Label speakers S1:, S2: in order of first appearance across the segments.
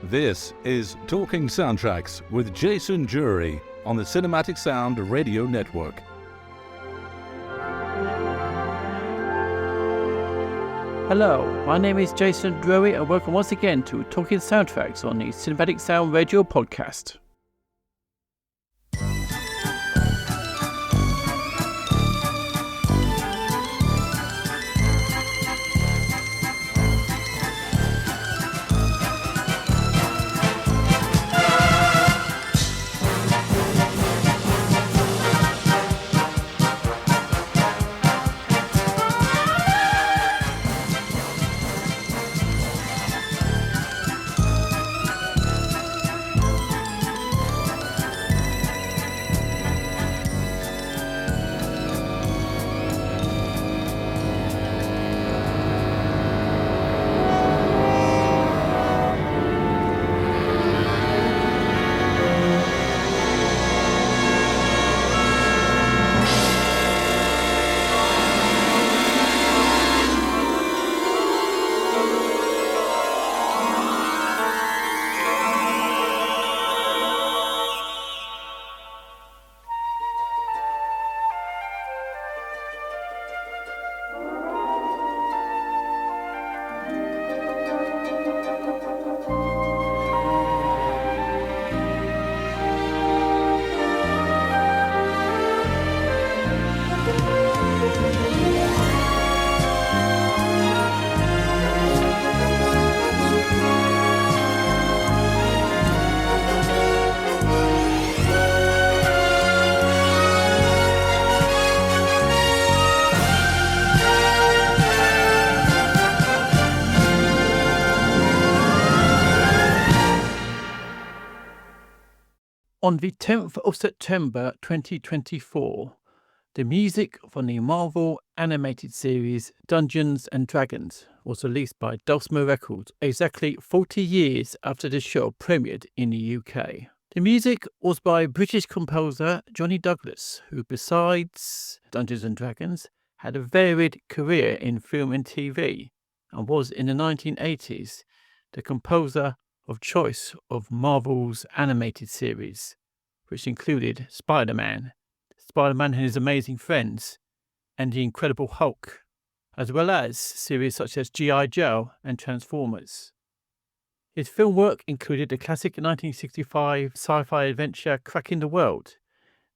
S1: This is Talking Soundtracks with Jason Drury on the Cinematic Sound Radio Network.
S2: Hello, my name is Jason Drury and welcome once again to Talking Soundtracks on the Cinematic Sound Radio Podcast. On the 10th of September 2024, the music from the Marvel animated series Dungeons and Dragons was released by Dulcima Records exactly 40 years after the show premiered in the UK. The music was by British composer Johnny Douglas, who besides Dungeons and Dragons had a varied career in film and TV and was in the 1980s the composer of choice of Marvel's animated series, which included Spider-Man and His Amazing Friends, and The Incredible Hulk, as well as series such as G.I. Joe and Transformers. His film work included the classic 1965 sci-fi adventure Cracking the World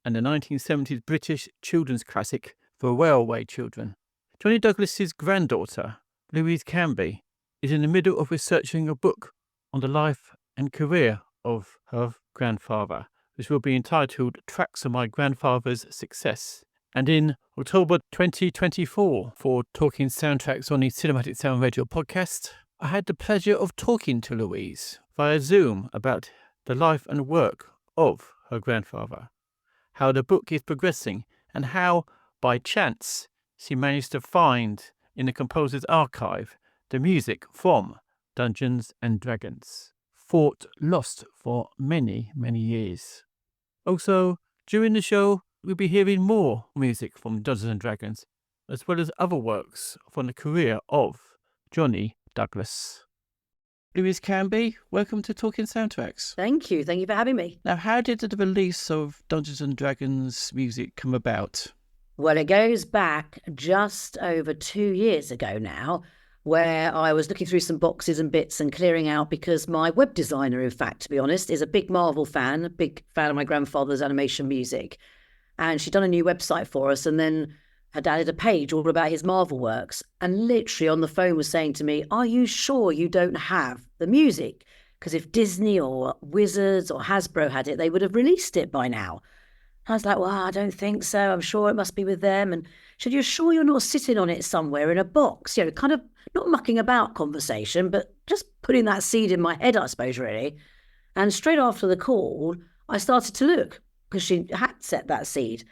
S2: and the 1970s British children's classic For Railway Children. Johnny Douglas's granddaughter, Louise Camby, is in the middle of researching a book on the life and career of her grandfather, which will be entitled Tracks of My Grandfather's Success. And in October 2024, for Talking Soundtracks on the Cinematic Sound Radio Podcast, I had the pleasure of talking to Louise via Zoom about the life and work of her grandfather, how the book is progressing, and how, by chance, she managed to find in the composer's archive the music from Dungeons and Dragons, thought lost for many, many years. Also, during the show, we'll be hearing more music from Dungeons and Dragons, as well as other works from the career of Johnny Douglas. Louise Camby, welcome to Talking Soundtracks.
S3: Thank you for having me.
S2: Now, how did the release of Dungeons and Dragons music come about?
S3: Well, it goes back just over 2 years ago now, where I was looking through some boxes and bits and clearing out because my web designer, in fact, to be honest, is a big Marvel fan, a big fan of my grandfather's animation music. And she'd done a new website for us and then had added a page all about his Marvel works. And literally on the phone was saying to me, are you sure you don't have the music? Because if Disney or Wizards or Hasbro had it, they would have released it by now. I was like, well, I don't think so. I'm sure it must be with them. And she said, you're sure you're not sitting on it somewhere in a box? You know, kind of not mucking about conversation, but just putting that seed in my head, I suppose, really. And straight after the call, I started to look because she had set that seed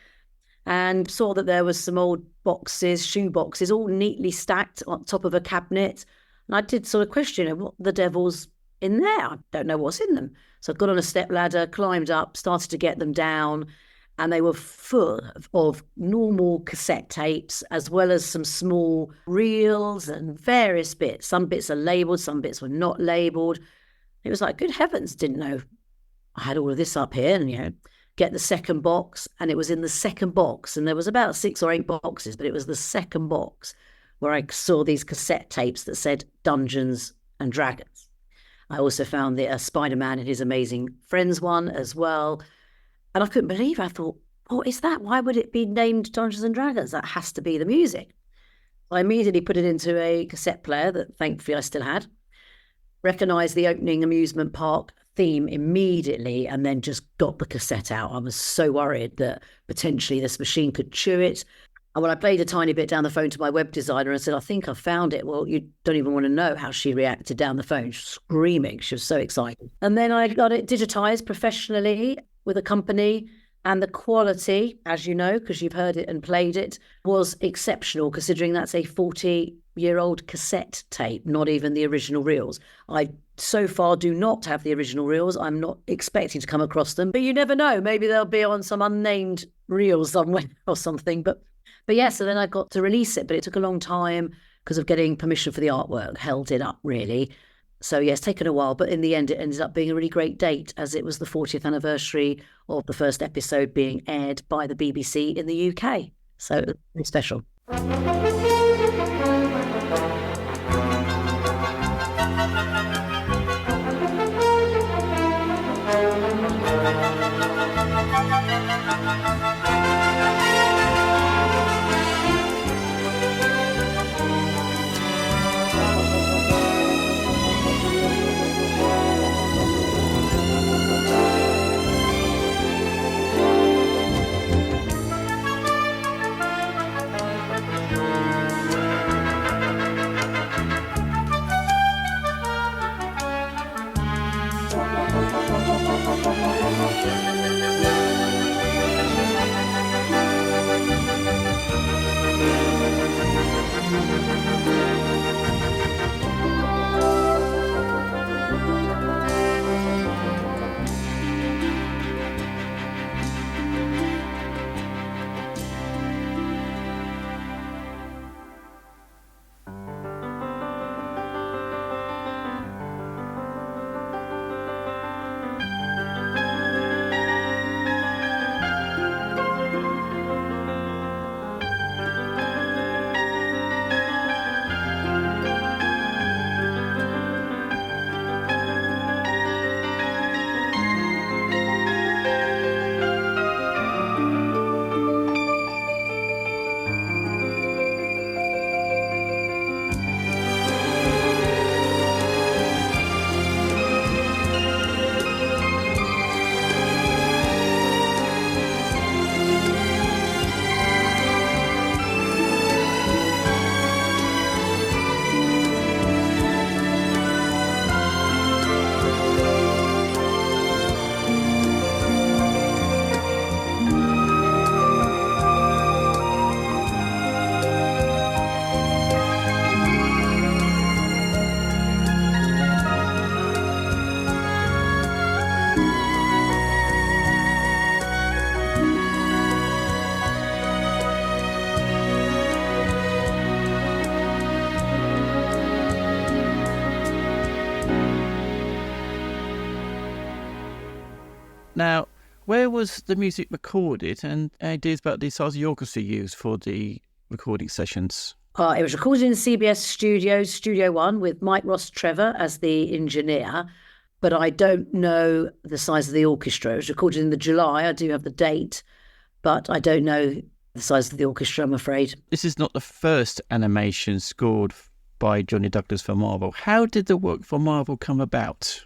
S3: and saw that there was some old boxes, shoe boxes, all neatly stacked on top of a cabinet. And I did sort of question what the devil's in there. I don't know what's in them. So I got on a step ladder, climbed up, started to get them down, and they were full of normal cassette tapes, as well as some small reels and various bits. Some bits are labelled, some bits were not labelled. It was like, good heavens, didn't know I had all of this up here. And, get the second box, and it was in the second box. And there was about 6 or 8 boxes, but it was the second box where I saw these cassette tapes that said Dungeons and Dragons. I also found the Spider-Man and His Amazing Friends one as well. And I couldn't believe it. I thought, what is that? Why would it be named Dungeons and Dragons? That has to be the music. I immediately put it into a cassette player that thankfully I still had, recognised the opening amusement park theme immediately, and then just got the cassette out. I was so worried that potentially this machine could chew it. And when I played a tiny bit down the phone to my web designer and said, I think I found it. Well, you don't even want to know how she reacted down the phone, screaming. She was so excited. And then I got it digitized professionally with a company, and the quality, as you know, because you've heard it and played it, was exceptional, considering that's a 40-year-old cassette tape, not even the original reels. I so far do not have the original reels. I'm not expecting to come across them, but you never know. Maybe they'll be on some unnamed reel somewhere or something. But yeah, so then I got to release it, but it took a long time because of getting permission for the artwork, held it up really. So yeah, it's taken a while, but in the end, it ended up being a really great date, as it was the 40th anniversary of the first episode being aired by the BBC in the UK. So it was very special.
S2: Now, where was the music recorded, and ideas about the size of the orchestra used for the recording sessions?
S3: It was recorded in CBS Studios, Studio One, with Mike Ross Trevor as the engineer, but I don't know the size of the orchestra. It was recorded in the July. I do have the date, but I don't know the size of the orchestra, I'm afraid.
S2: This is not the first animation scored by Johnny Douglas for Marvel. How did the work for Marvel come about?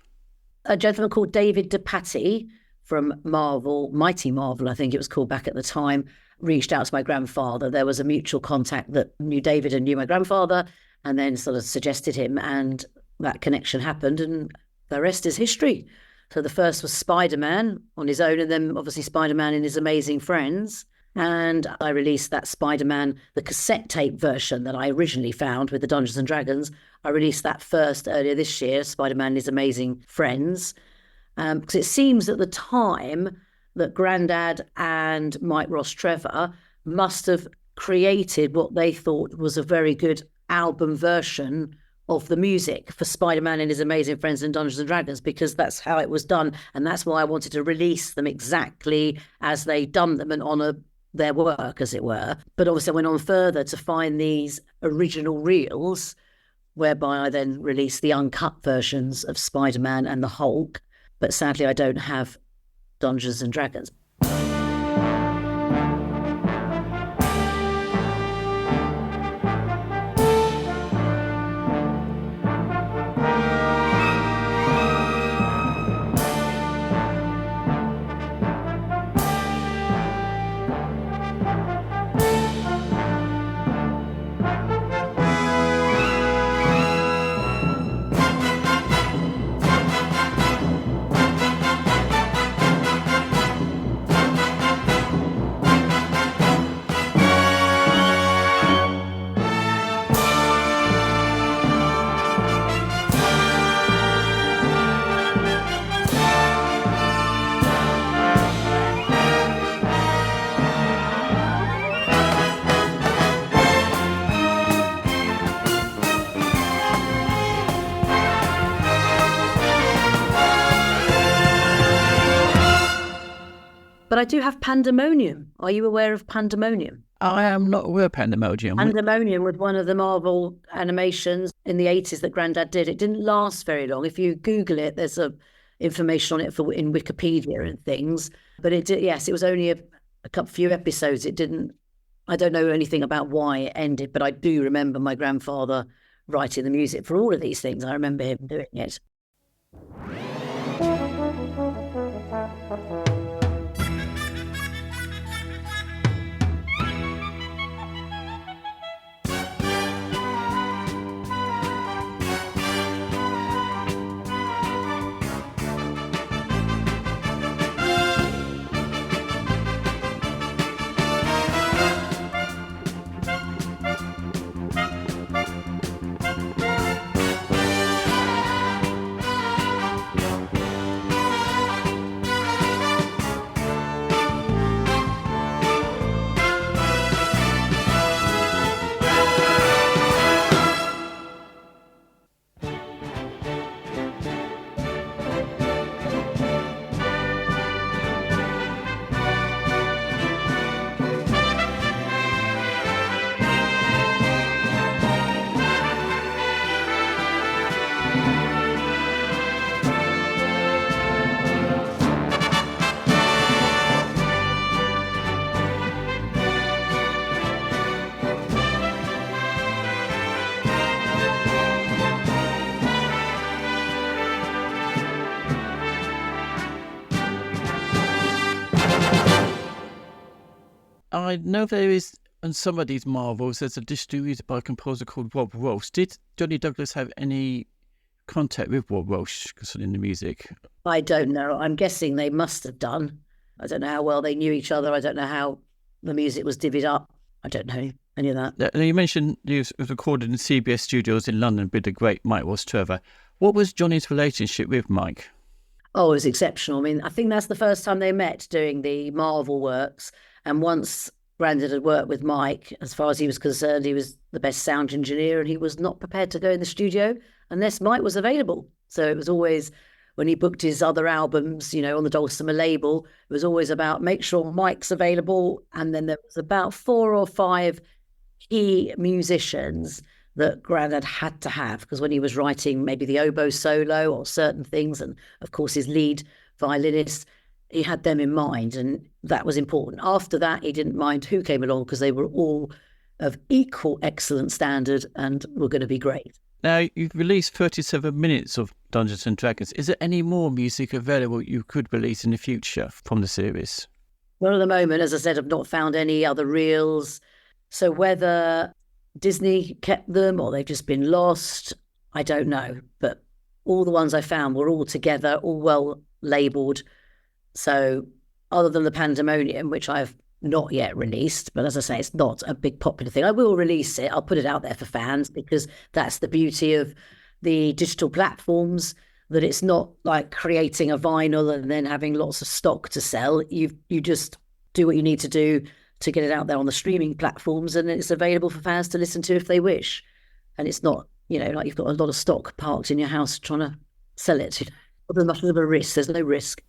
S3: A gentleman called David DePatie from Marvel, Mighty Marvel, I think it was called back at the time, reached out to my grandfather. There was a mutual contact that knew David and knew my grandfather, and then sort of suggested him, and that connection happened, and the rest is history. So the first was Spider-Man on his own, and then obviously Spider-Man and His Amazing Friends. And I released that Spider-Man, the cassette tape version that I originally found with the Dungeons and Dragons. I released that first earlier this year, Spider-Man and His Amazing Friends. Because it seems at the time that Grandad and Mike Ross Trevor must have created what they thought was a very good album version of the music for Spider-Man and His Amazing Friends and Dungeons and Dragons, because that's how it was done. And that's why I wanted to release them exactly as they'd done them and honour their work, as it were. But obviously I went on further to find these original reels, whereby I then released the uncut versions of Spider-Man and the Hulk. But sadly, I don't have Dungeons and Dragons. But I do have Pandemonium. Are you aware of Pandemonium?
S2: I am not aware of Pandemonium.
S3: Pandemonium was one of the Marvel animations in the 80s that Grandad did. It didn't last very long. If you Google it, there's information on it in Wikipedia and things. But it did, yes, it was only a few episodes. It didn't. I don't know anything about why it ended, but I do remember my grandfather writing the music for all of these things. I remember him doing it.
S2: I know there is, on some of these Marvels, there's a distributed by a composer called Rob Walsh. Did Johnny Douglas have any contact with Rob Walsh concerning the music?
S3: I don't know. I'm guessing they must have done. I don't know how well they knew each other. I don't know how the music was divvied up. I don't know any of that.
S2: Now, you mentioned it was recorded in CBS Studios in London with the great Mike Ross Trevor. What was Johnny's relationship with Mike?
S3: Oh, it was exceptional. I mean, I think that's the first time they met doing the Marvel works. And once Grandad had worked with Mike, as far as he was concerned, he was the best sound engineer, and he was not prepared to go in the studio unless Mike was available. So it was always, when he booked his other albums, you know, on the Dulcima label, it was always about make sure Mike's available. And then there was about 4 or 5 key musicians that Grandad had to have, because when he was writing maybe the oboe solo or certain things, and of course his lead violinist, he had them in mind, and that was important. After that, he didn't mind who came along because they were all of equal excellent standard and were going to be great.
S2: Now, you've released 37 minutes of Dungeons and Dragons. Is there any more music available you could release in the future from the series?
S3: Well, at the moment, as I said, I've not found any other reels. So whether Disney kept them or they've just been lost, I don't know. But all the ones I found were all together, all well labelled. So other than the Pandemonium, which I've not yet released, but as I say, it's not a big popular thing. I will release it. I'll put it out there for fans, because that's the beauty of the digital platforms, that it's not like creating a vinyl and then having lots of stock to sell. You just do what you need to do to get it out there on the streaming platforms, and it's available for fans to listen to if they wish. And it's not, like you've got a lot of stock parked in your house trying to sell it. There's much of a risk. There's no risk.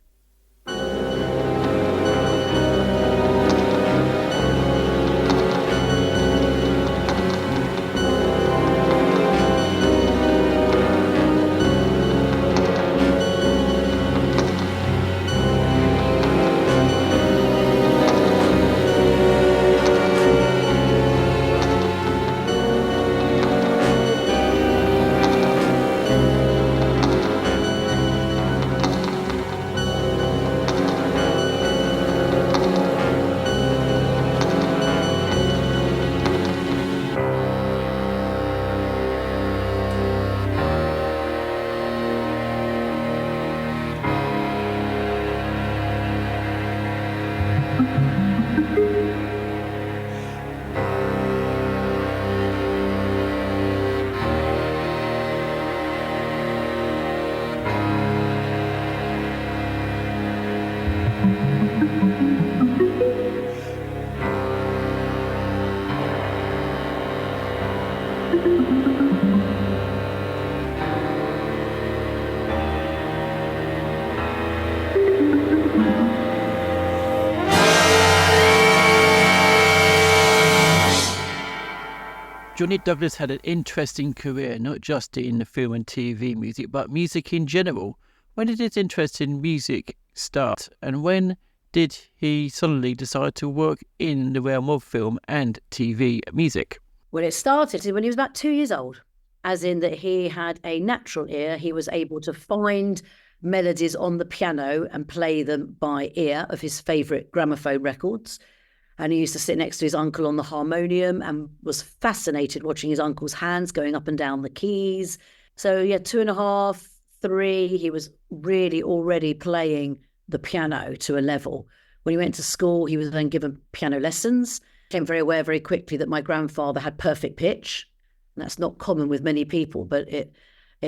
S2: Johnny Douglas had an interesting career, not just in film and TV music, but music in general. When did his interest in music start, and when did he suddenly decide to work in the realm of film and TV music?
S3: Well, it started when he was about 2 years old, as in that he had a natural ear. He was able to find melodies on the piano and play them by ear of his favourite gramophone records. And he used to sit next to his uncle on the harmonium and was fascinated watching his uncle's hands going up and down the keys. So, 2.5, 3, he was really already playing the piano to a level. When he went to school, he was then given piano lessons. Became very aware very quickly that my grandfather had perfect pitch. And that's not common with many people, but it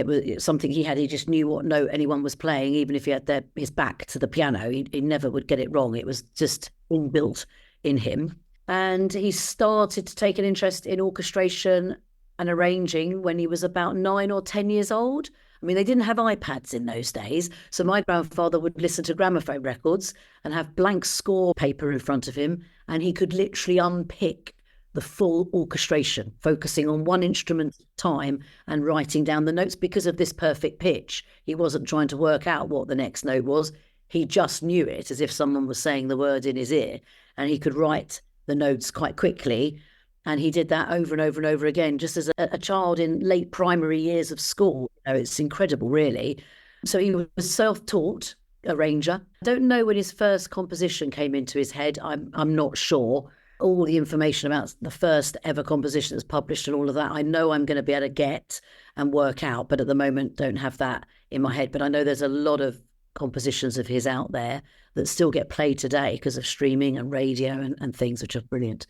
S3: was something he had. He just knew what note anyone was playing, even if he had his back to the piano. He never would get it wrong. It was just inbuilt in him. And he started to take an interest in orchestration and arranging when he was about 9 or 10 years old. I mean, they didn't have iPads in those days. So my grandfather would listen to gramophone records and have blank score paper in front of him. And he could literally unpick the full orchestration, focusing on one instrument at a time and writing down the notes because of this perfect pitch. He wasn't trying to work out what the next note was. He just knew it as if someone was saying the word in his ear, and he could write the notes quite quickly. And he did that over and over and over again, just as a child in late primary years of school. It's incredible, really. So he was self-taught arranger. I don't know when his first composition came into his head. I'm not sure. All the information about the first ever composition that's published and all of that, I know I'm going to be able to get and work out, but at the moment don't have that in my head. But I know there's a lot of compositions of his out there that still get played today because of streaming and radio and things, which are brilliant.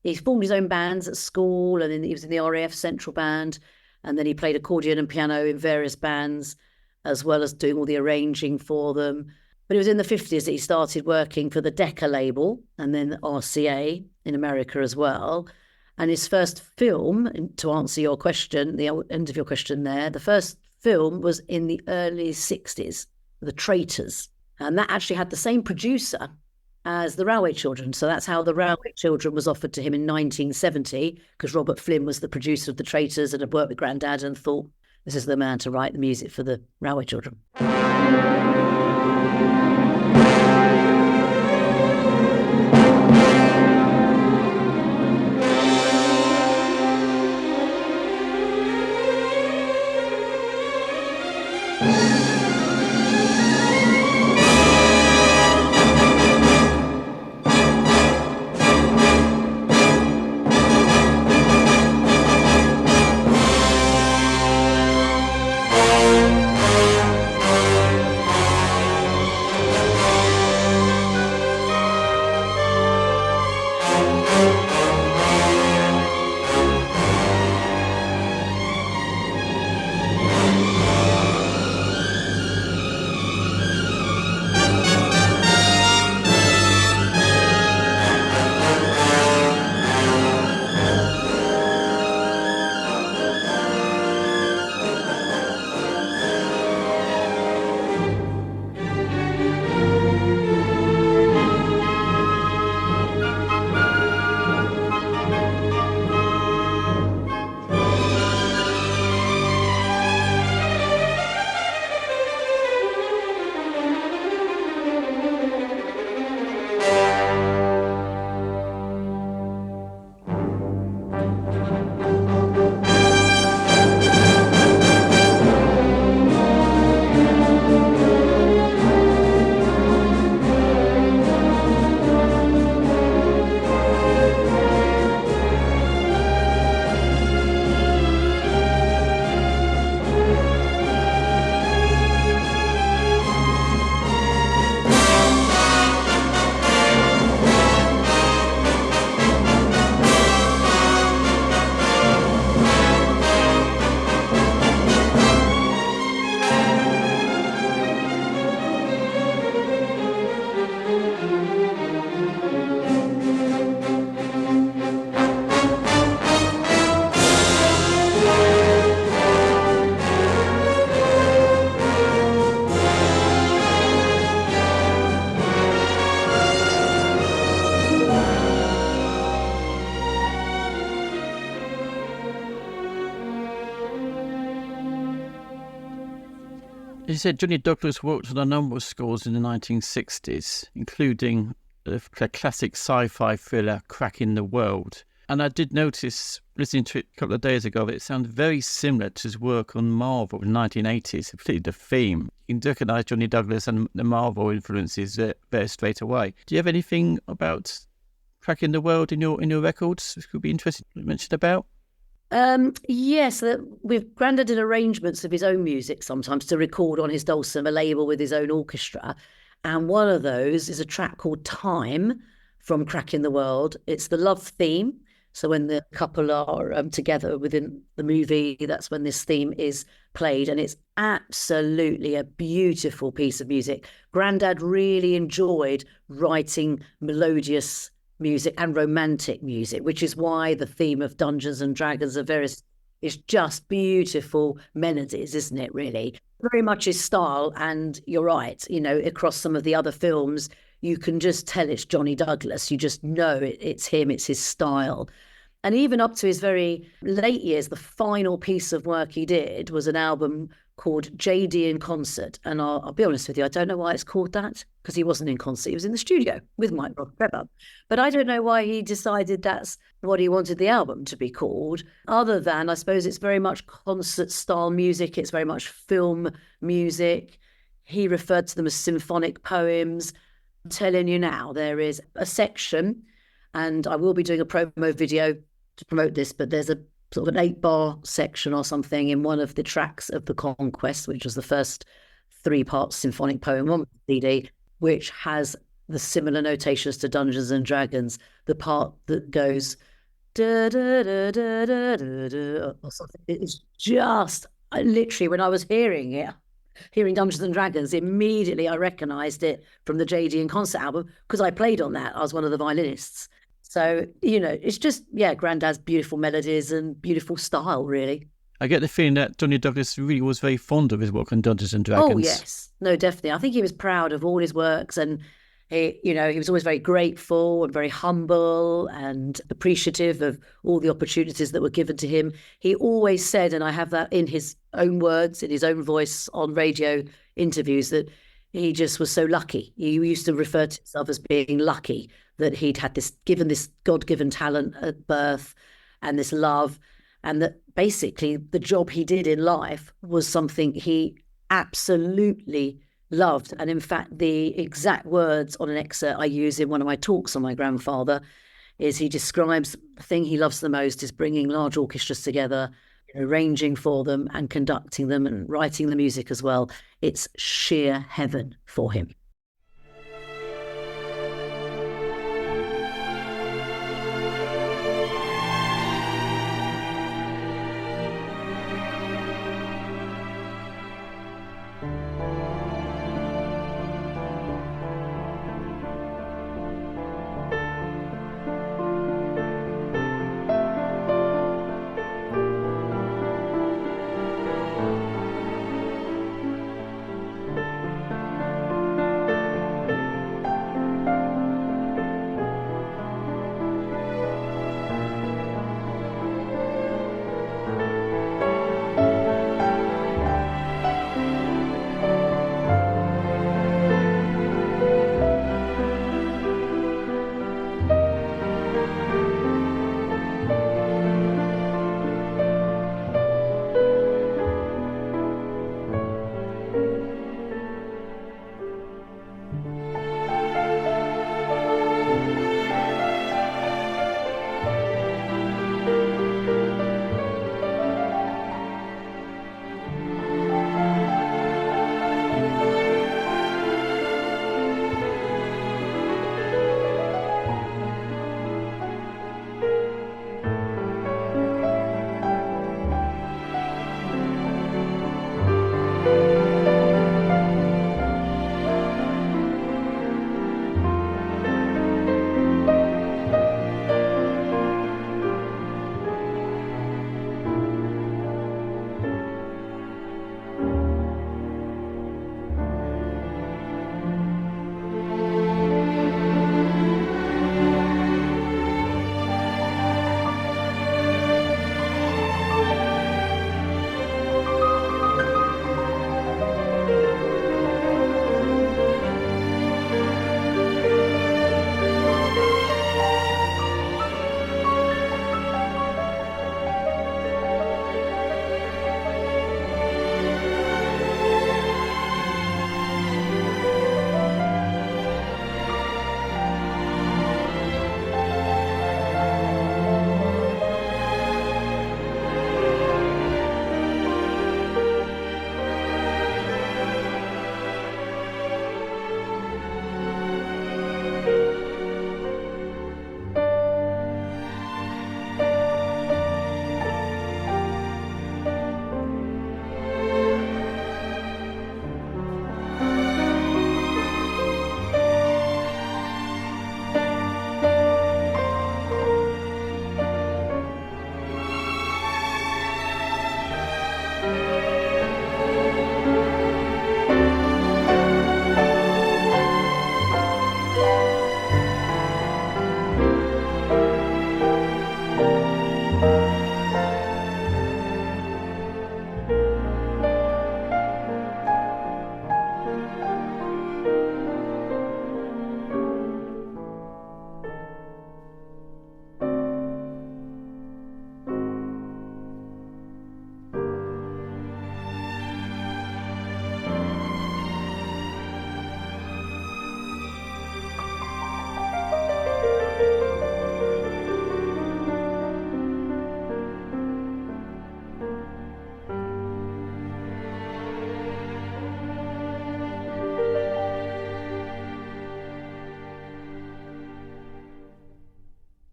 S3: He formed his own bands at school, and then he was in the RAF Central Band, and then he played accordion and piano in various bands, as well as doing all the arranging for them. But it was in the 50s that he started working for the Decca label, and then RCA in America as well. And his first film, to answer your question, the end of your question there, the first film was in the early 60s, The Traitors. And that actually had the same producer as The Railway Children. So that's how The Railway Children was offered to him in 1970, because Robert Flynn was the producer of The Traitors and had worked with Grandad and thought, this is the man to write the music for The Railway Children.
S2: You said Johnny Douglas worked on a number of scores in the 1960s, including the classic sci-fi thriller Cracking the World. And I did notice, listening to it a couple of days ago, that it sounded very similar to his work on Marvel in the 1980s, particularly the theme. You can recognise Johnny Douglas and the Marvel influences there straight away. Do you have anything about Cracking the World in your records which could be interesting to mention about?
S3: Yes, with Grandad did arrangements of his own music sometimes to record on his Dulcima label with his own orchestra. And one of those is a track called Time from Cracking the World. It's the love theme. So when the couple are together within the movie, that's when this theme is played. And it's absolutely a beautiful piece of music. Grandad really enjoyed writing melodious music and romantic music, which is why the theme of Dungeons and Dragons is just beautiful melodies, isn't it, really? Very much his style. And you're right, across some of the other films, you can just tell it's Johnny Douglas. You just know it's him, it's his style. And even up to his very late years, the final piece of work he did was an album called JD in Concert. And I'll be honest with you, I don't know why it's called that, because he wasn't in concert. He was in the studio with Mike Trevor. But I don't know why he decided that's what he wanted the album to be called, other than, I suppose, it's very much concert-style music. It's very much film music. He referred to them as symphonic poems. I'm telling you now, there is a section, and I will be doing a promo video to promote this, but there's a sort of an 8-bar section or something in one of the tracks of The Conquest, which was the first 3-part symphonic poem on the CD, which has the similar notations to Dungeons and Dragons. The part that goes da da da da da da da or something. It's just literally, when I was hearing Dungeons and Dragons, immediately I recognised it from the JD in Concert album because I played on that. I was one of the violinists. So, it's just, Grandad's beautiful melodies and beautiful style, really.
S2: I get the feeling that Johnny Douglas really was very fond of his work on Dungeons and Dragons.
S3: Oh, yes. No, definitely. I think he was proud of all his works, and he was always very grateful and very humble and appreciative of all the opportunities that were given to him. He always said, and I have that in his own words, in his own voice on radio interviews, that he just was so lucky. He used to refer to himself as being lucky that he'd had this God-given talent at birth and this love, and that basically the job he did in life was something he absolutely loved. And in fact, the exact words on an excerpt I use in one of my talks on my grandfather is he describes the thing he loves the most is bringing large orchestras together, arranging for them and conducting them and writing the music as well. It's sheer heaven for him.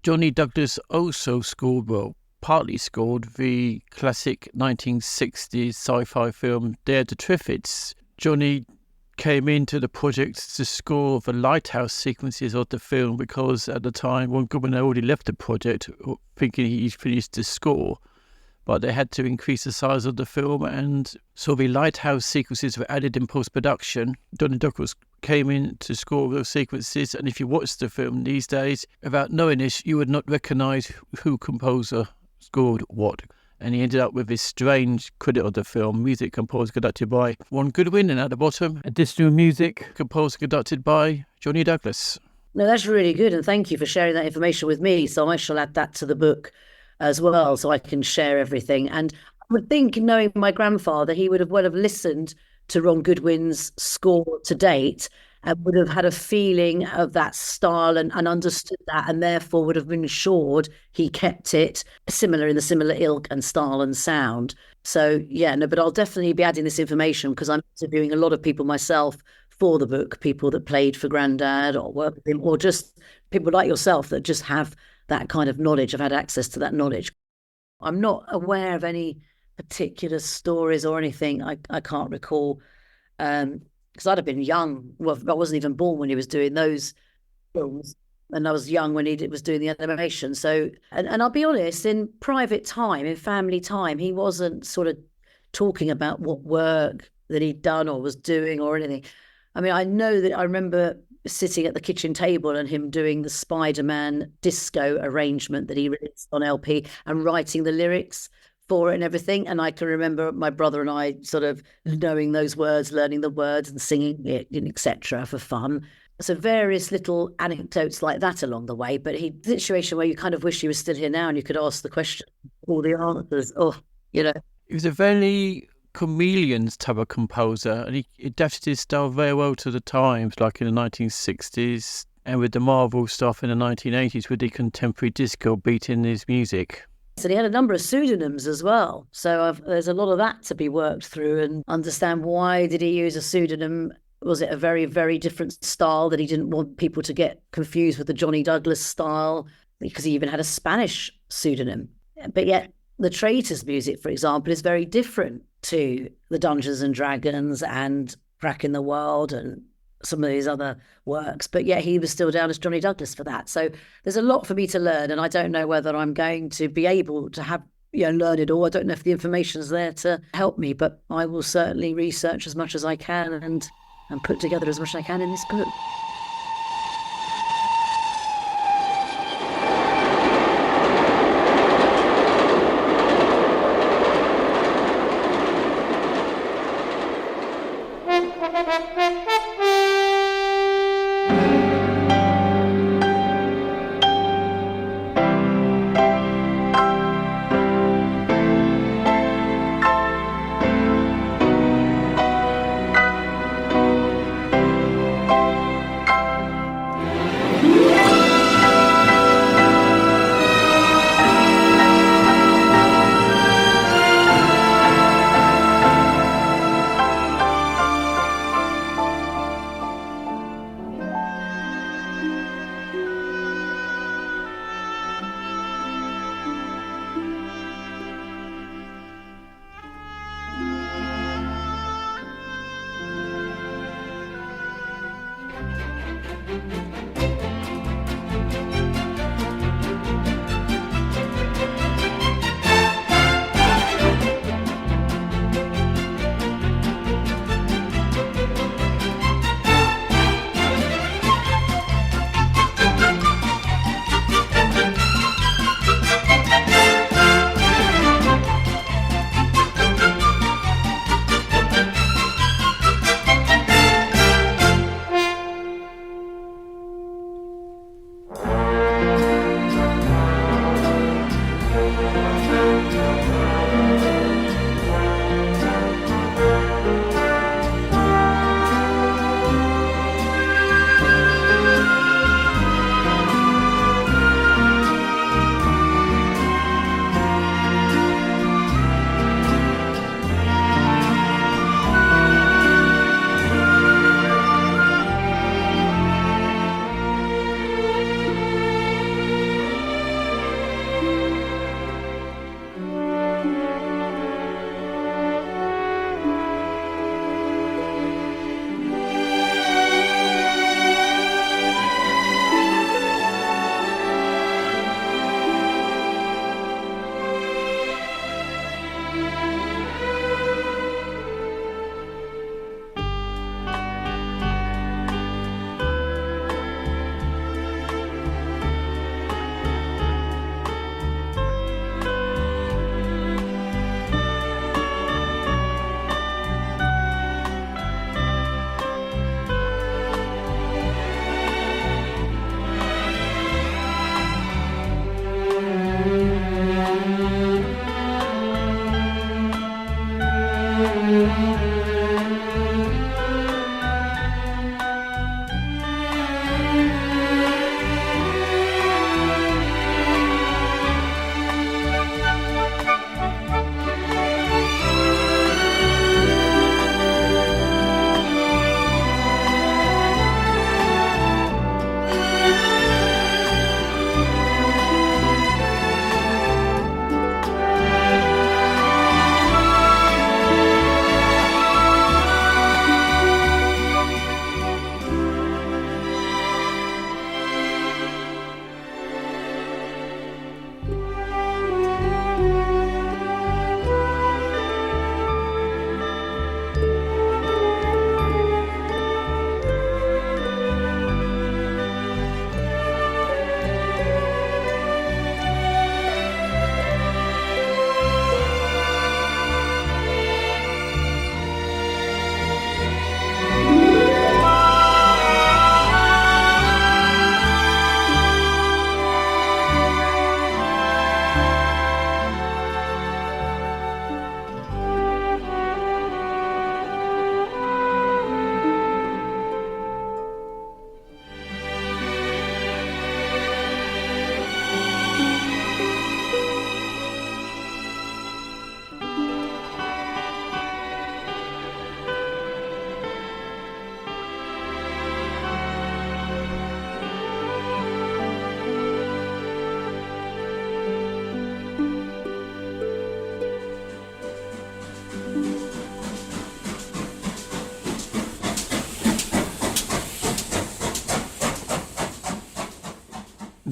S2: Johnny Douglas also scored, well, partly scored the classic 1960s sci-fi film Dare the Triffids. Johnny came into the project to score the lighthouse sequences of the film because at the time Ron Goodman had already left the project thinking he'd finished the score, but they had to increase the size of the film, and so the lighthouse sequences were added in post-production. Johnny Douglas came in to score those sequences, and if you watch the film these days, without knowing this, you would not recognise who composer scored what. And he ended up with this strange credit of the film: music composed conducted by Ron Goodwin, and at the bottom, additional music composed conducted by Johnny Douglas.
S3: No, that's really good, and thank you for sharing that information with me. So I shall add that to the book as well, so I can share everything. And I would think, knowing my grandfather, he would have listened to Ron Goodwin's score to date and would have had a feeling of that style and understood that, and therefore would have been assured he kept it similar in the similar ilk and style and sound. So yeah, no, but I'll definitely be adding this information because I'm interviewing a lot of people myself for the book, people that played for Grandad or worked with him, or just people like yourself that just have that kind of knowledge. I've had access to that knowledge. I'm not aware of any particular stories or anything. I can't recall. Because I'd have been young. Well, I wasn't even born when he was doing those films, and I was young when he was doing the animation. So, and I'll be honest, in private time, in family time, he wasn't sort of talking about what work that he'd done or was doing or anything. I mean, I know that I remember sitting at the kitchen table and him doing the Spider-Man disco arrangement that he released on LP and writing the lyrics for it and everything. And I can remember my brother and I sort of knowing those words, learning the words and singing it, etc. for fun. So various little anecdotes like that along the way. But the situation where you kind of wish he was still here now and you could ask the question, all the answers.
S2: He was a very chameleon type of composer, and he adapted his style very well to the times, like in the 1960s and with the Marvel stuff in the 1980s with the contemporary disco beat in his music.
S3: And he had a number of pseudonyms as well. So there's a lot of that to be worked through and understand why did he use a pseudonym. Was it a very, very different style that he didn't want people to get confused with the Johnny Douglas style? Because he even had a Spanish pseudonym. But yet the Traitors music, for example, is very different to the Dungeons and Dragons and Crack in the World and some of these other works, but yet he was still down as Johnny Douglas for that. So there's a lot for me to learn, and I don't know whether I'm going to be able to have learn it all. I don't know if the information's there to help me, but I will certainly research as much as I can and put together as much as I can in this book.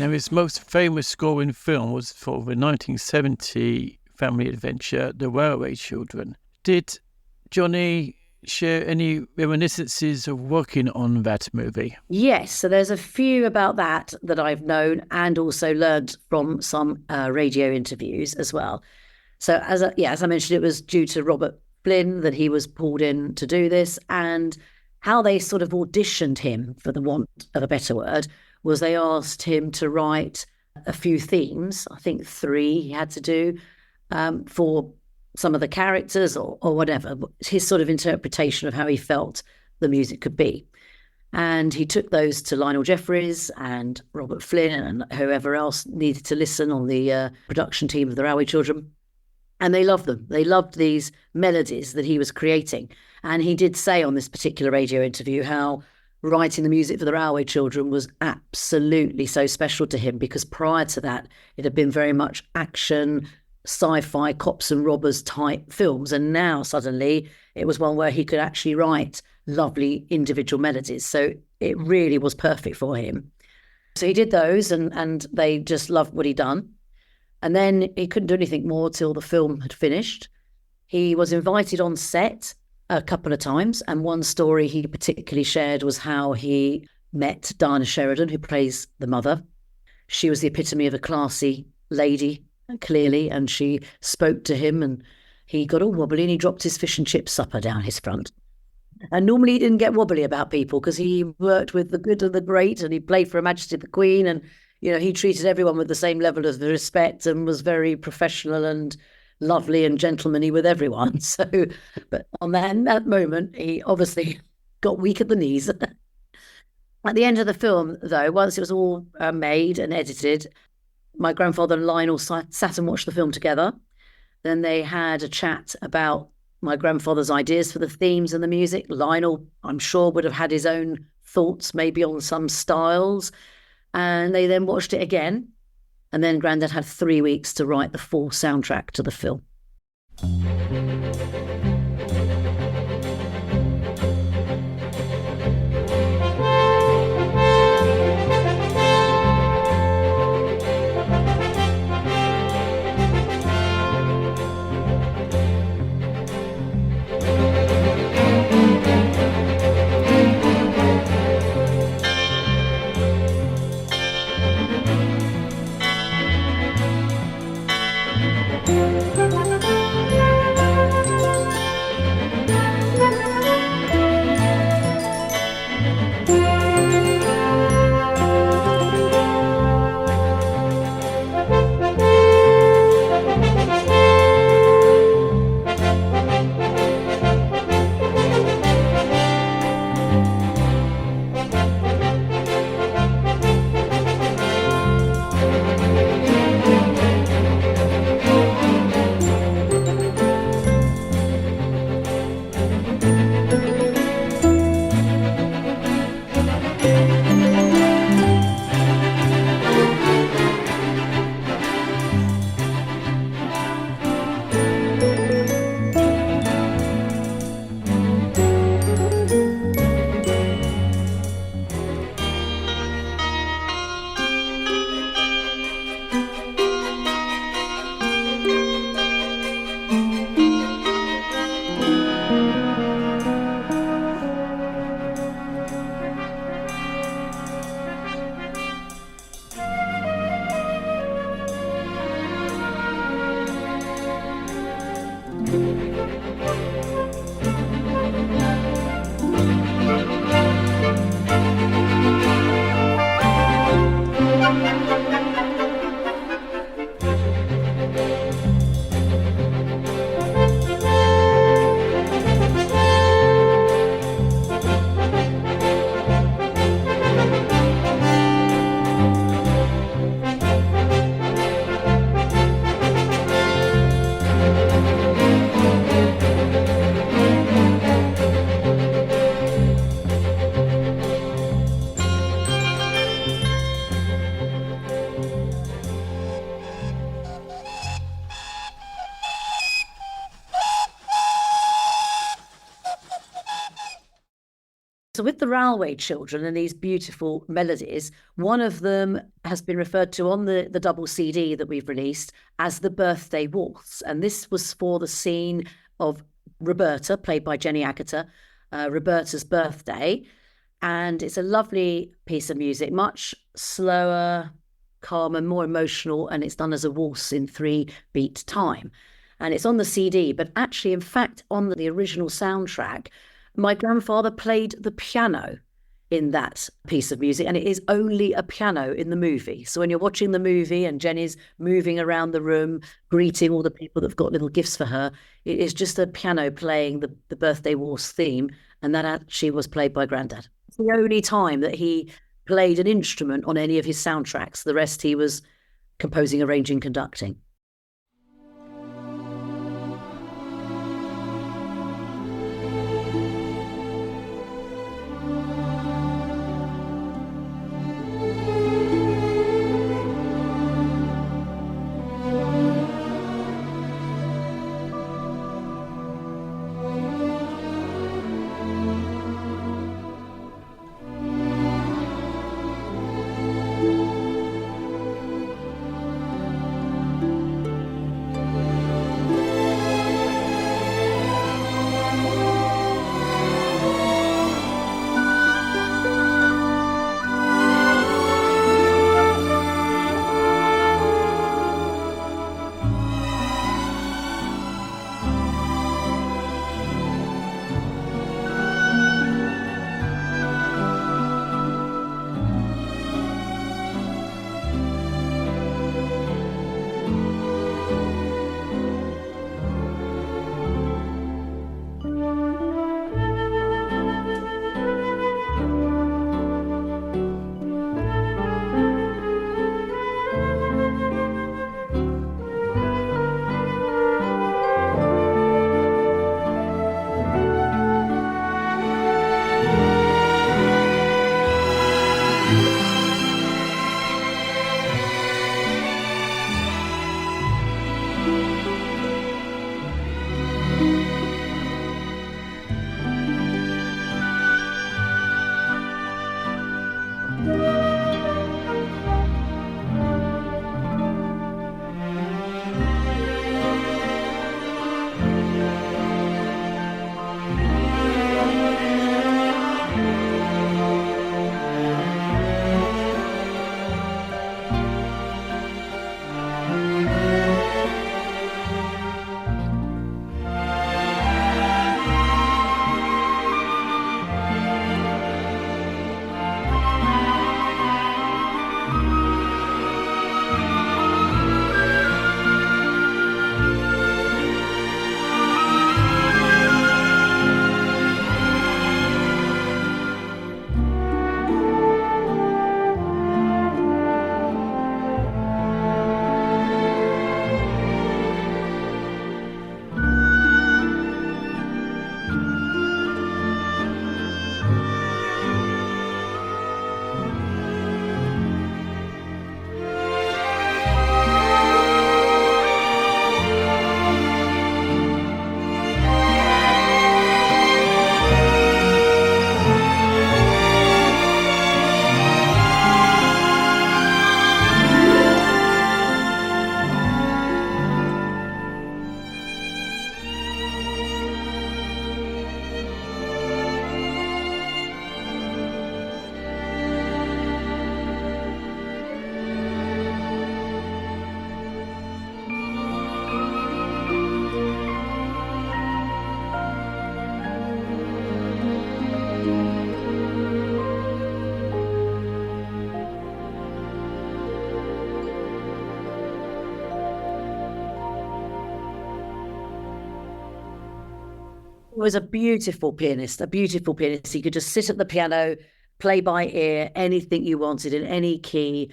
S2: Now, his most famous score in film was for the 1970 family adventure, The Railway Children. Did Johnny share any reminiscences of working on that movie?
S3: Yes, so there's a few about that I've known and also learned from some radio interviews as well. So as I mentioned, it was due to Robert Flynn that he was pulled in to do this, and how they sort of auditioned him, for the want of a better word, was they asked him to write a few themes, I think 3 he had to do, for some of the characters or whatever, his sort of interpretation of how he felt the music could be. And he took those to Lionel Jeffries and Robert Flynn and whoever else needed to listen on the production team of The Railway Children. And they loved them. They loved these melodies that he was creating. And he did say on this particular radio interview how writing the music for The Railway Children was absolutely so special to him, because prior to that, it had been very much action, sci-fi, cops and robbers type films. And now suddenly it was one where he could actually write lovely individual melodies. So it really was perfect for him. So he did those, and they just loved what he'd done. And then he couldn't do anything more till the film had finished. He was invited on set a couple of times, and one story he particularly shared was how he met Diana Sheridan, who plays the mother. She was the epitome of a classy lady, clearly, and she spoke to him, and he got all wobbly and he dropped his fish and chip supper down his front. And normally he didn't get wobbly about people, because he worked with the good and the great, and he played for Her Majesty the Queen, and he treated everyone with the same level of respect and was very professional and lovely and gentlemanly with everyone. So, but on that moment, he obviously got weak at the knees. At the end of the film, though, once it was all made and edited, my grandfather and Lionel sat and watched the film together. Then they had a chat about my grandfather's ideas for the themes and the music. Lionel, I'm sure, would have had his own thoughts maybe on some styles. And they then watched it again. And then Grandad had 3 weeks to write the full soundtrack to the film. So with the Railway Children and these beautiful melodies, one of them has been referred to on the double CD that we've released as the Birthday Waltz. And this was for the scene of Roberta, played by Jenny Agutter, Roberta's birthday. And it's a lovely piece of music, much slower, calmer, more emotional, and it's done as a waltz in 3-beat time. And it's on the CD, but actually, in fact, on the original soundtrack, my grandfather played the piano in that piece of music, and it is only a piano in the movie. So when you're watching the movie and Jenny's moving around the room, greeting all the people that've got little gifts for her, it is just a piano playing the Birthday Waltz theme, and that actually was played by Grandad. It's the only time that he played an instrument on any of his soundtracks. The rest he was composing, arranging, conducting. Was a beautiful pianist, a beautiful pianist. He could just sit at the piano, play by ear, anything you wanted in any key,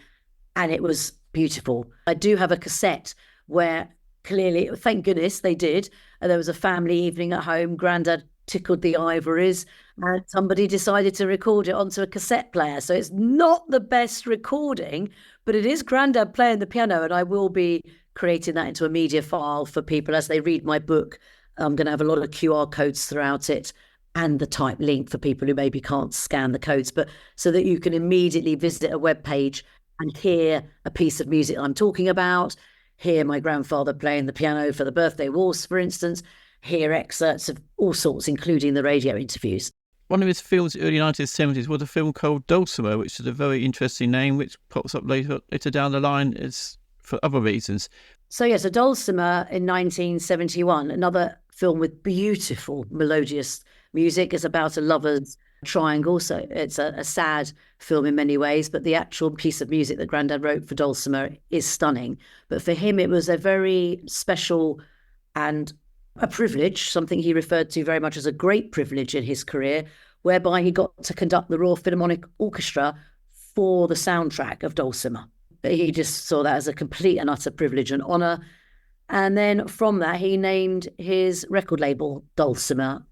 S3: and it was beautiful. I do have a cassette where clearly, thank goodness they did, there was a family evening at home. Grandad tickled the ivories and somebody decided to record it onto a cassette player. So it's not the best recording, but it is Grandad playing the piano, and I will be creating that into a media file for people as they read my book. I'm going to have a lot of QR codes throughout it and the type link for people who maybe can't scan the codes, but so that you can immediately visit a web page and hear a piece of music I'm talking about, hear my grandfather playing the piano for the birthday waltz, for instance, hear excerpts of all sorts, including the radio interviews.
S2: One of his films in the early 1970s was a film called Dulcima, which is a very interesting name, which pops up later down the line is for other reasons.
S3: So yes, Dulcima in 1971, another film with beautiful melodious music. Is about a lover's triangle, so it's a sad film in many ways, but the actual piece of music that Grandad wrote for Dulcima is stunning. But for him, it was a very special and a privilege, something he referred to very much as a great privilege in his career, whereby he got to conduct the Royal Philharmonic Orchestra for the soundtrack of Dulcima. But he just saw that as a complete and utter privilege and honour. And then from that, he named his record label Dulcima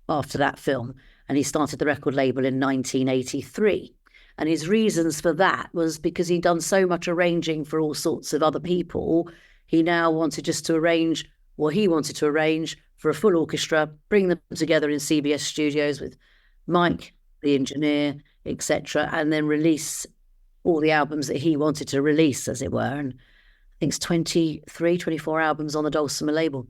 S3: after that film. And he started the record label in 1983. And his reasons for that was because he'd done so much arranging for all sorts of other people. He now wanted just to arrange, or he wanted to arrange for a full orchestra, bring them together in CBS studios with Mike, the engineer, etc., and then release all the albums that he wanted to release, as it were. And I think it's 23, 24 albums on the Dulcima label.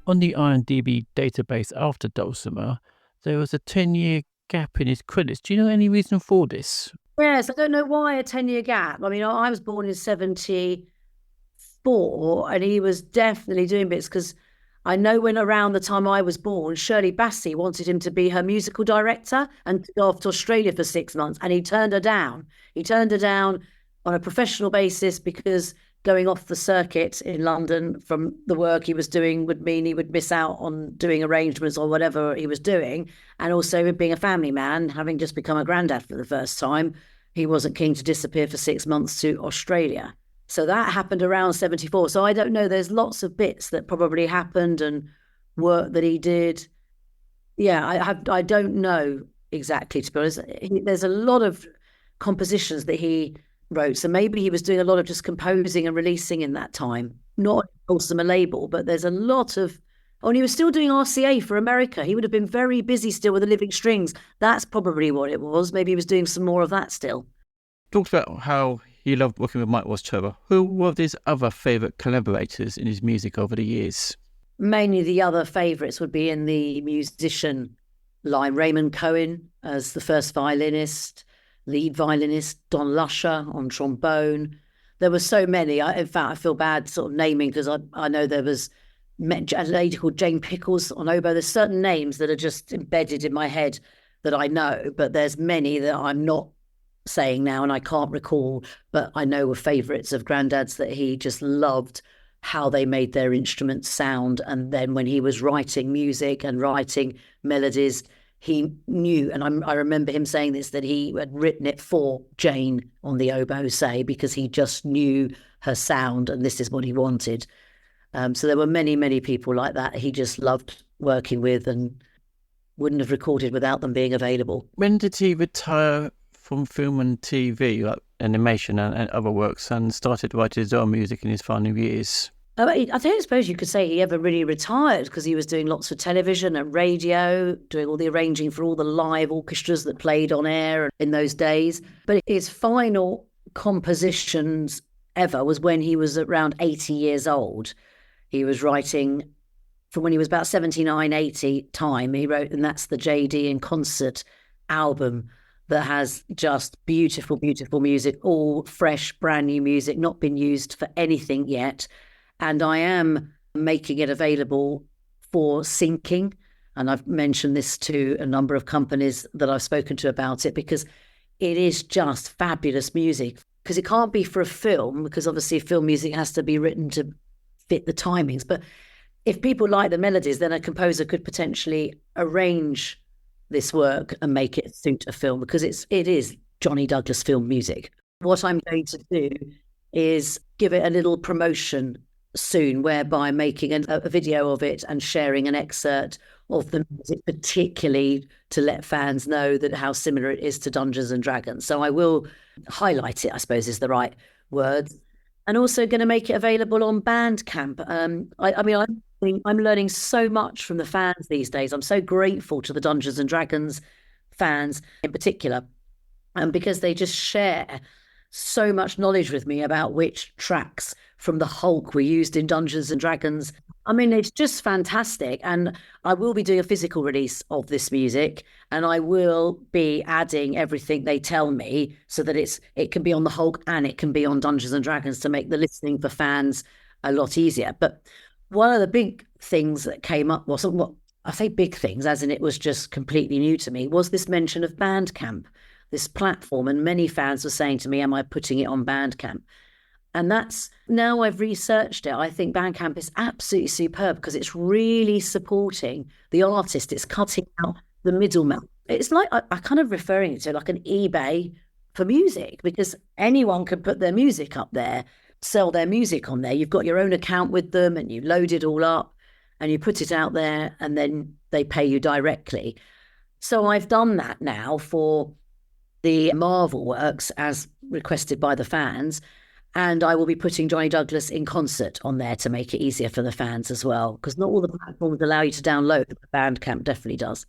S2: On the IMDb database after Dulcima, There was a 10-year gap in his credits. Do you know any reason for this?
S3: Yes, I don't know why a 10-year gap. I mean, I was born in 74 and he was definitely doing bits because I know when around the time I was born, Shirley Bassey wanted him to be her musical director and to go off to Australia for 6 months, and he turned her down. He turned her down on a professional basis because going off the circuit in London from the work he was doing would mean he would miss out on doing arrangements or whatever he was doing. And also being a family man, having just become a granddad for the first time, he wasn't keen to disappear for 6 months to Australia. So that happened around 74. So I don't know. There's lots of bits that probably happened and work that he did. Yeah, I don't know exactly, to be honest. There's a lot of compositions that he wrote. So maybe he was doing a lot of just composing and releasing in that time. Not also a label, but there's a lot of... Oh, and he was still doing RCA for America. He would have been very busy still with the Living Strings. That's probably what it was. Maybe he was doing some more of that still.
S2: Talked about how he loved working with Mike Rothschild. Who were his other favourite collaborators in his music over the years?
S3: Mainly the other favourites would be in the musician line. Raymond Cohen as the first violinist, lead violinist, Don Lusher on trombone. There were so many. In fact, I feel bad sort of naming because I know there was a lady called Jane Pickles on oboe. There's certain names that are just embedded in my head that I know, but there's many that I'm not saying now and I can't recall, but I know were favourites of Grandad's that he just loved how they made their instruments sound. And then when he was writing music and writing melodies, he knew, and I remember him saying this, that he had written it for Jane on the oboe, say, because he just knew her sound and this is what he wanted. So there were many, many people like that he just loved working with and wouldn't have recorded without them being available.
S2: When did he retire from film and TV, like animation and other works, and started writing his own music in his final years?
S3: I don't suppose you could say he ever really retired, because he was doing lots for television and radio, doing all the arranging for all the live orchestras that played on air in those days. But his final compositions ever was when he was around 80 years old. He was writing from when he was about 79, 80 time. He wrote, and that's the JD in Concert album that has just beautiful, beautiful music, all fresh, brand new music, not been used for anything yet. And I am making it available for syncing. And I've mentioned this to a number of companies that I've spoken to about it, because it is just fabulous music. Because it can't be for a film, because obviously film music has to be written to fit the timings. But if people like the melodies, then a composer could potentially arrange this work and make it suit a film, because it is Johnny Douglas film music. What I'm going to do is give it a little promotion soon, whereby making a video of it and sharing an excerpt of the music, particularly to let fans know that how similar it is to Dungeons and Dragons. So I will highlight it, I suppose is the right word. And also going to make it available on Bandcamp. I'm learning so much from the fans these days. I'm so grateful to the Dungeons and Dragons fans in particular, because they just share so much knowledge with me about which tracks from the Hulk were used in Dungeons and Dragons. I mean, it's just fantastic. And I will be doing a physical release of this music, and I will be adding everything they tell me so that it can be on the Hulk and it can be on Dungeons and Dragons, to make the listening for fans a lot easier. But one of the big things that came up, well, what I say big things, as in it was just completely new to me, was this mention of Bandcamp, this platform. And many fans were saying to me, am I putting it on Bandcamp? And that's, now I've researched it, I think Bandcamp is absolutely superb, because it's really supporting the artist. It's cutting out the middleman. It's like, I kind of referring it to like an eBay for music, because anyone can put their music up there, sell their music on there. You've got your own account with them and you load it all up and you put it out there, and then they pay you directly. So I've done that now for the Marvel works as requested by the fans. And I will be putting Johnny Douglas in Concert on there to make it easier for the fans as well, because not all the platforms allow you to download, but Bandcamp definitely does.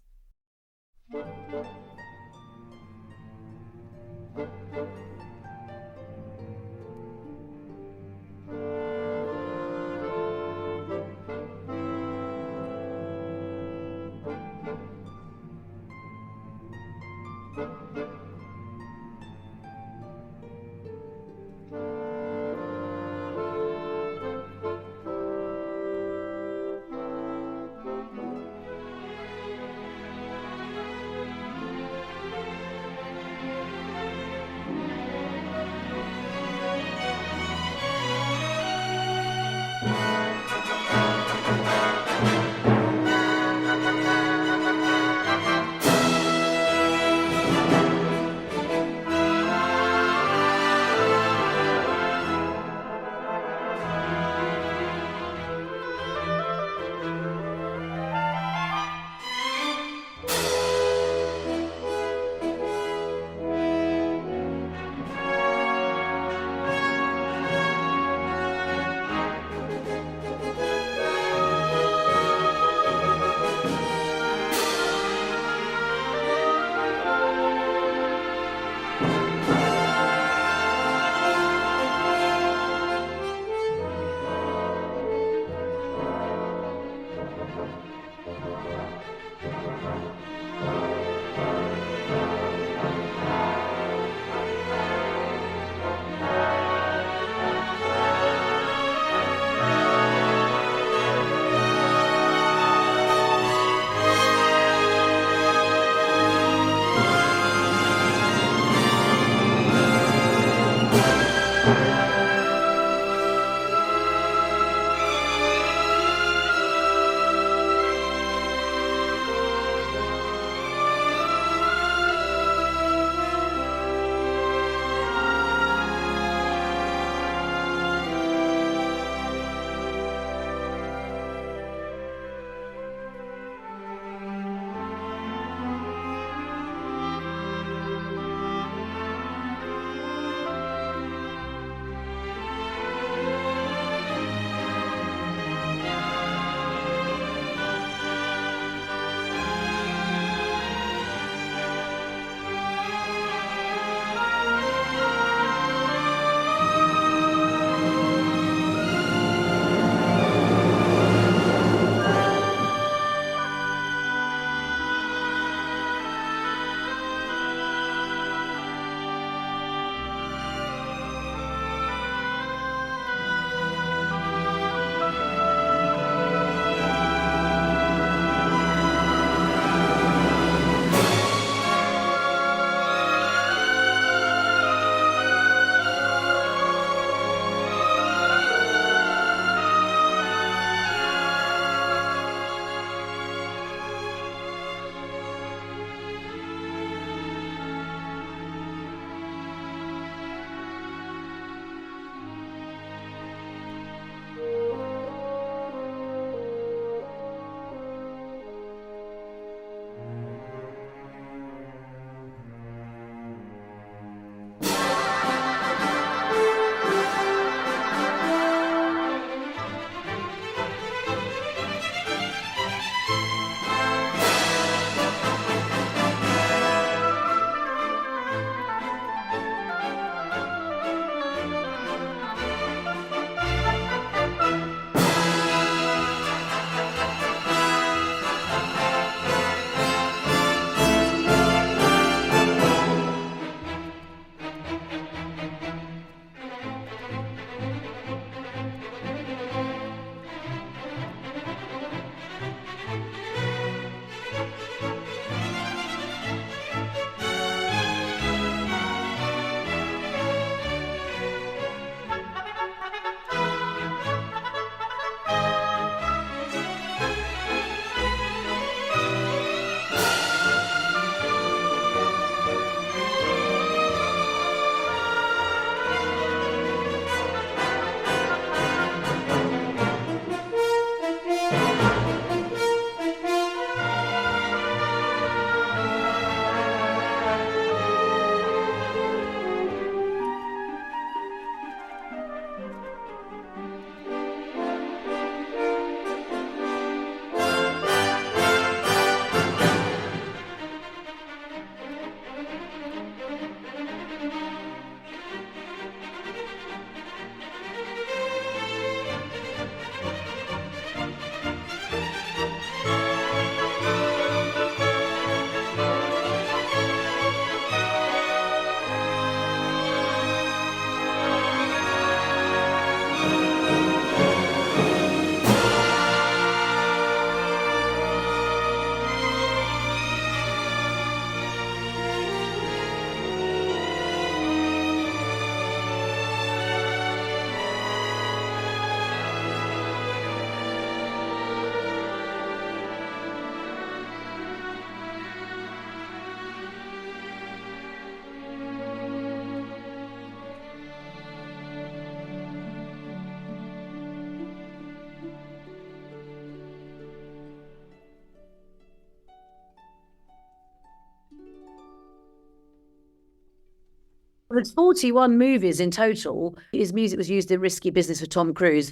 S3: There's 41 movies in total. His music was used in Risky Business for Tom Cruise.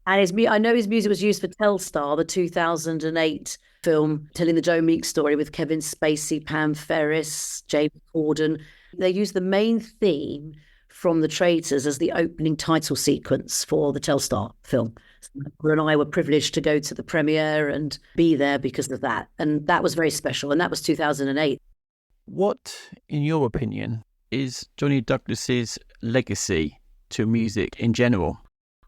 S3: And I know his music was used for Telstar, the 2008 film telling the Joe Meek story with Kevin Spacey, Pam Ferris, James Corden. They used the main theme from The Traitors as the opening title sequence for the Telstar film. So and I were privileged to go to the premiere and be there because of that. And that was very special. And that was 2008.
S2: What, in your opinion, is Johnny Douglas's legacy to music in general?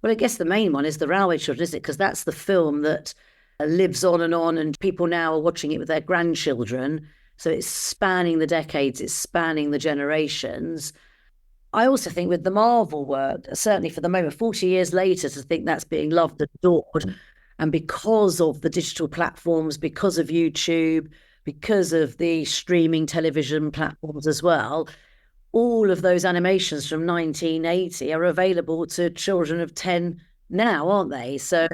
S3: Well, I guess the main one is The Railway Children, isn't it? Because that's the film that lives on, and people now are watching it with their grandchildren. So it's spanning the decades, it's spanning the generations. I also think with the Marvel work, certainly for the moment, 40 years later, to think that's being loved and adored, and because of the digital platforms, because of YouTube, because of the streaming television platforms as well, all of those animations from 1980 are available to children of 10 now, aren't they? So,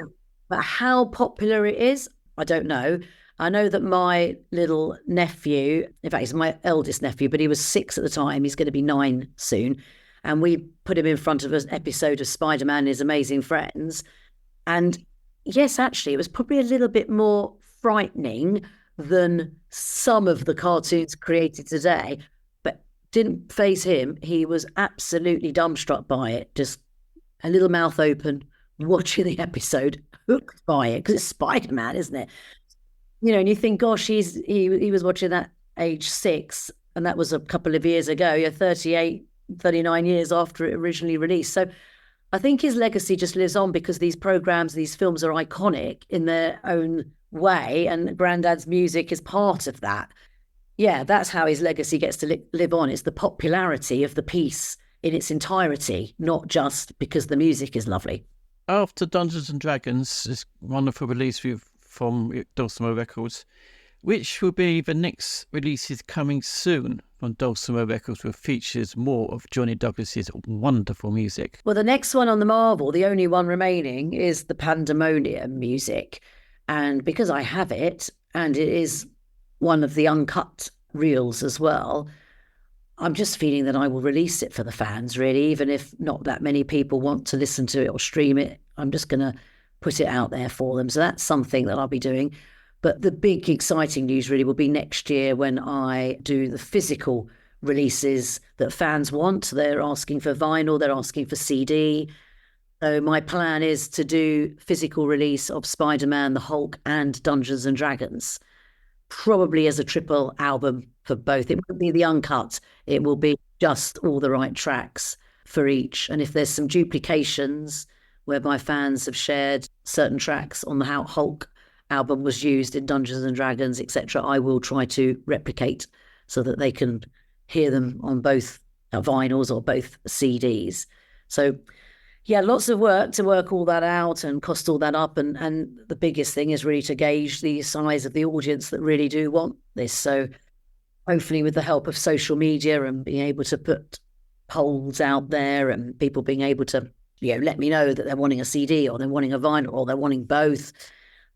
S3: but how popular it is, I don't know. I know that my little nephew, in fact, he's my eldest nephew, but he was 6 at the time. He's going to be 9 soon. And we put him in front of an episode of Spider-Man and His Amazing Friends. And yes, actually, it was probably a little bit more frightening than some of the cartoons created today, but didn't faze him. He was absolutely dumbstruck by it, just a little mouth open, watching the episode, hooked by it, because it's Spider-Man, isn't it? You know, and you think, gosh, he was watching that age 6, and that was a couple of years ago. You're 38, 39 years after it originally released. So I think his legacy just lives on because these programs, these films are iconic in their own way, and Grandad's music is part of that. Yeah, that's how his legacy gets to live on. It's the popularity of the piece in its entirety, not just because the music is lovely.
S2: After Dungeons and Dragons, this wonderful release from Dulcima Records, which will be the next releases coming soon from Dulcima Records, which features more of Johnny Douglas's wonderful music?
S3: Well, the next one on the Marvel, the only one remaining, is the Pandemonium music. And because I have it, and it is one of the uncut reels as well, I'm just feeling that I will release it for the fans, really, even if not that many people want to listen to it or stream it. I'm just going to put it out there for them. So that's something that I'll be doing. But the big exciting news really will be next year when I do the physical releases that fans want. They're asking for vinyl, they're asking for CD. So my plan is to do physical release of Spider-Man, the Hulk, and Dungeons and Dragons, probably as a triple album for both. It won't be the uncut. It will be just all the right tracks for each. And if there's some duplications where my fans have shared certain tracks on the Hulk album was used in Dungeons and Dragons, etc., I will try to replicate so that they can hear them on both vinyls or both CDs. So yeah, lots of work to work all that out and cost all that up. And the biggest thing is really to gauge the size of the audience that really do want this. So hopefully with the help of social media and being able to put polls out there and people being able to, let me know that they're wanting a CD or they're wanting a vinyl or they're wanting both,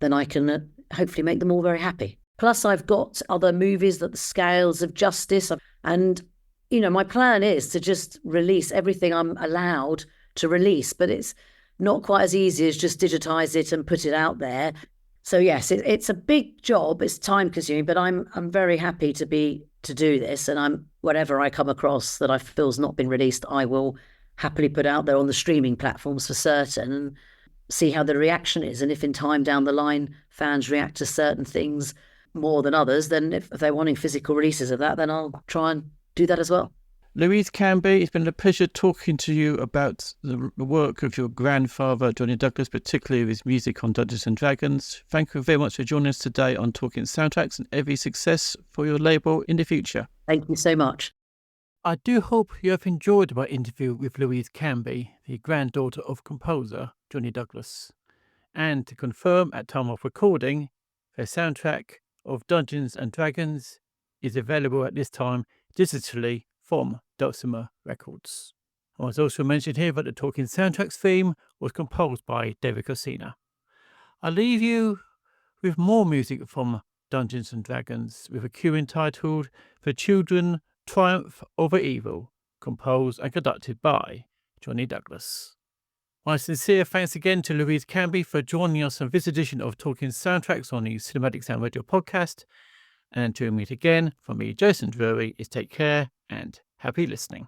S3: then I can hopefully make them all very happy. Plus I've got other movies, that the Scales of Justice. And, my plan is to just release everything I'm allowed to release, but it's not quite as easy as just digitize it and put it out there. So yes, it's a big job. It's time consuming, but I'm very happy to do this. And whatever I come across that I feel has not been released, I will happily put out there on the streaming platforms for certain and see how the reaction is. And if in time down the line fans react to certain things more than others, then if they're wanting physical releases of that, then I'll try and do that as well.
S2: Louise Camby, it's been a pleasure talking to you about the work of your grandfather, Johnny Douglas, particularly with his music on Dungeons and Dragons. Thank you very much for joining us today on Talking Soundtracks, and every success for your label in the future.
S3: Thank you so much.
S2: I do hope you have enjoyed my interview with Louise Camby, the granddaughter of composer Johnny Douglas. And to confirm, at time of recording, the soundtrack of Dungeons and Dragons is available at this time digitally from Dulcima Records. I was also mentioned here that the Talking Soundtracks theme was composed by David Cosina. I leave you with more music from Dungeons and Dragons with a cue entitled "The Children Triumph Over Evil" composed and conducted by Johnny Douglas. My sincere thanks again to Louise Camby for joining us on this edition of Talking Soundtracks on the Cinematic Sound Radio podcast. And until we meet again, from me, Jason Drury, is take care and happy listening.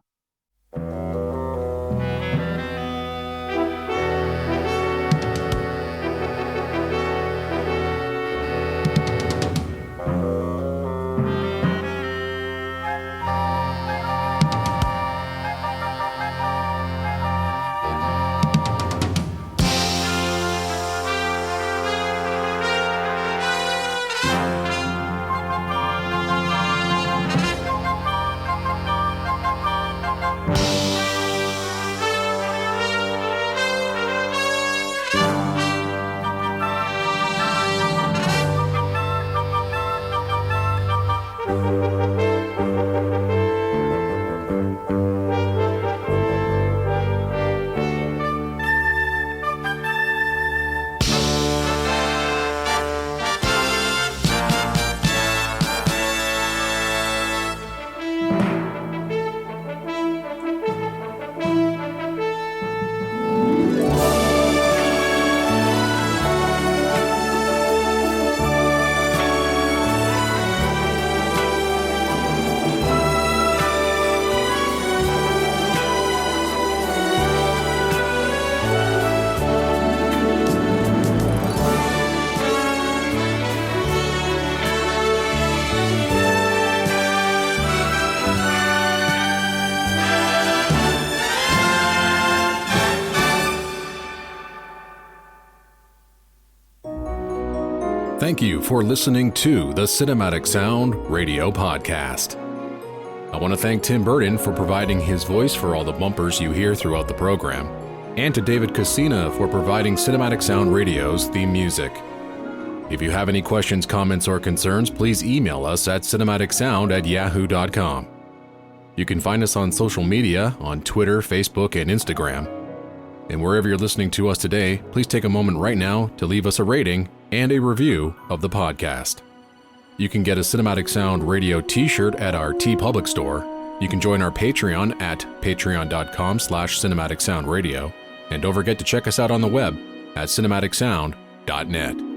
S1: Thank you for listening to the Cinematic Sound Radio Podcast. I want to thank Tim Burton for providing his voice for all the bumpers you hear throughout the program, and to David Casina for providing Cinematic Sound Radio's theme music. If you have any questions, comments, or concerns, please email us at cinematicsound@yahoo.com. You can find us on social media on Twitter, Facebook, and Instagram. And wherever you're listening to us today, please take a moment right now to leave us a rating and a review of the podcast. You can get a Cinematic Sound Radio t-shirt at our TeePublic store. You can join our Patreon at patreon.com/cinematicsoundradio. And don't forget to check us out on the web at cinematicsound.net.